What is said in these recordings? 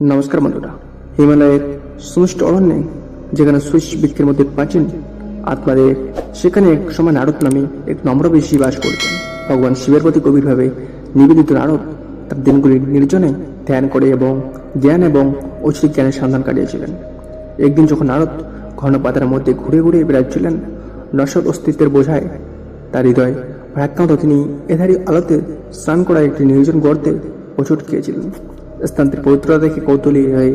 নমস্কার বন্ধুরা, হিমালয়ের সুমিষ্ট অরণ্যে যেখানে সুইস বৃক্ষের মধ্যে প্রাচীন আত্মাদের, সেখানে এক সময় নারদ নামে এক নম্র ঋষি বাস করতেন। ভগবান শিবের প্রতি গভীরভাবে নিবেদিত নারদ তার দিনগুলি নির্জনে ধ্যান করে এবং জ্ঞান এবং ঐশ্বরিক জ্ঞানের সন্ধান কাটিয়েছিলেন। একদিন যখন নারদ ঘন পাতার মধ্যে ঘুরে ঘুরে বেড়াচ্ছিলেন, নশ্বর অস্তিত্বের বোঝায় তার হৃদয় ভারাক্রান্ত, তিনি এধারি আলোতে স্নান করা একটি নির্জন গর্তে হোঁচট খেয়েছিলেন। স্থানটির পবিত্রতা দেখে কৌতূহলী হয়ে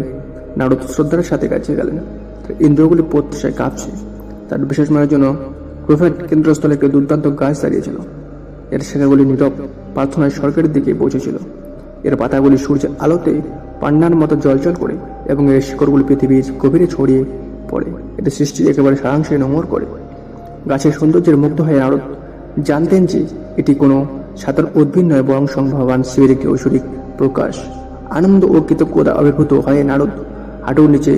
নারদ শ্রদ্ধার সাথে কাছে গেলেন। ইন্দ্রগুলি প্রত্যাশায় কাঁপছে। তার বিশেষ মানের জন্য প্রফেট কেন্দ্রস্থলে একটি দুর্দান্ত গাছ দাঁড়িয়েছিল। এর শাখাগুলি নীরব প্রার্থনায় স্বর্গের দিকে পৌঁছেছিল। এর পাতাগুলি সূর্যের আলোতে পান্নার মতো জলজল করে এবং এর শিকড়গুলি পৃথিবীর গভীরে ছড়িয়ে পড়ে। এটি সৃষ্টির একেবারে সারাংশে নোংর করে। গাছের সৌন্দর্যের মুগ্ধ হয়ে নারদ জানতেন যে এটি কোনো সাধারণ উদ্ভিদ নয়, বরং ভগবান শিবের একটি ঐশ্বরিক প্রকাশ। আনন্দ ও কৃতজ্ঞতা আবির্ভূত হয়ে নারদ হাঁটুর নিচে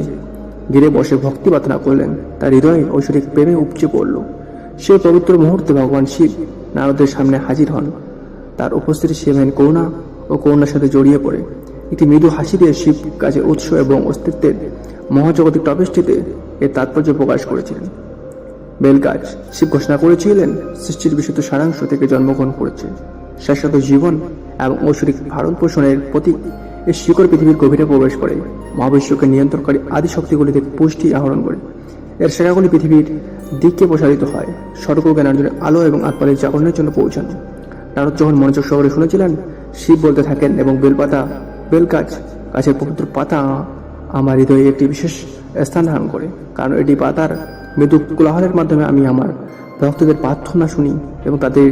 ঘিরে বসে ভক্তি প্রার্থনা করলেন। তার হৃদয়ে ঐশ্বরিক প্রেমে উপচে পড়ল। সেই পবিত্র মুহূর্তে ভগবান শিব নারদের সামনে হাজির হন। তার উপস্থিতি শিবের করুণা ও করুণার সাথে জড়িয়ে পড়ে। একটি মৃদু হাসি দিয়ে শিব কাজে উৎস এবং অস্তিত্বের মহাজগতিক টপেষ্টিতে এর তাৎপর্য প্রকাশ করেছিলেন। বেলগাছ শিব ঘোষণা করেছিলেন, সৃষ্টির বিশুদ্ধ সারাংশ থেকে জন্মগ্রহণ করেছে শাশ্বত জীবন এবং ঐশ্বরিক ভারণ পোষণের প্রতীক। এর শিকড় পৃথিবীর গভীরে প্রবেশ করে, মহাবিশ্বকে নিয়ন্ত্রণকারী আদি শক্তিগুলি থেকে পুষ্টি আহরণ করে। এর শাখাগুলি পৃথিবীর দিকে প্রসারিত হয়, স্বর্গ জ্ঞানার্জনের আলো এবং আত্মাদের জাগরণের জন্য পৌঁছানো। নারদ যখন মনোযোগ সহকারে শুনেছিলেন, শিব বলতে থাকেন, এবং বেলগাছ গাছের পবিত্র পাতা আমার হৃদয়ে একটি বিশেষ স্থান ধারণ করে, কারণ এটি পাতার মৃদু কোলাহলের মাধ্যমে আমি আমার ভক্তদের প্রার্থনা শুনি এবং তাদের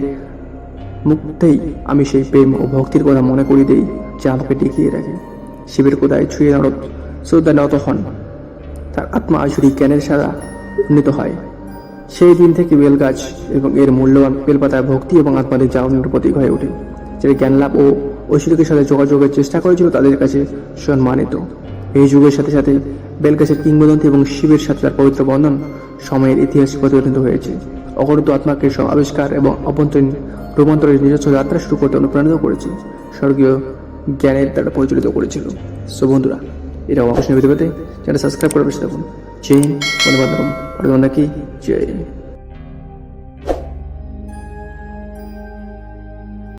মুক্তেই আমি সেই প্রেম ও ভক্তির কথা মনে করিয়ে দিই যা আমাকে টিকিয়ে রাখে। শিবের কোদায় ছুঁয়ে নারদ শ্রদ্ধা নত হন। তার আত্মা ঐশ্বরিক জ্ঞানের সারা উন্নীত হয়। সেই দিন থেকে বেলগাছ এবং এর মূল্যবান বেলপাতায় ভক্তি এবং আত্মাদের জাগরণের প্রতীক হয়ে ওঠে। যারা জ্ঞান লাভ ও ঐশ্বরিকের সাথে যোগাযোগের চেষ্টা করেছিল তাদের কাছে সম্মানিত। এই যুগের সাথে সাথে বেলগাছের কিংবদন্তি এবং শিবের সাথে তার পবিত্র বন্ধন সময়ের ইতিহাসে প্রতিফলিত হয়েছে। অগণিত আত্মাকে আবিষ্কার এবং অভ্যন্তরীণ রূপান্তরের নিজস্ব যাত্রা শুরু করতে অনুপ্রাণিত করেছে, স্বর্গীয় জ্ঞানের দ্বারা পরিচালিত করেছিল। সো বন্ধুরা, এরকম আকর্ষণীয় ভিডিও পেতে চ্যানেল সাবস্ক্রাইব করে বসে থাকুন। জয় হিন্দ, বন্দে মাতরম, জয়।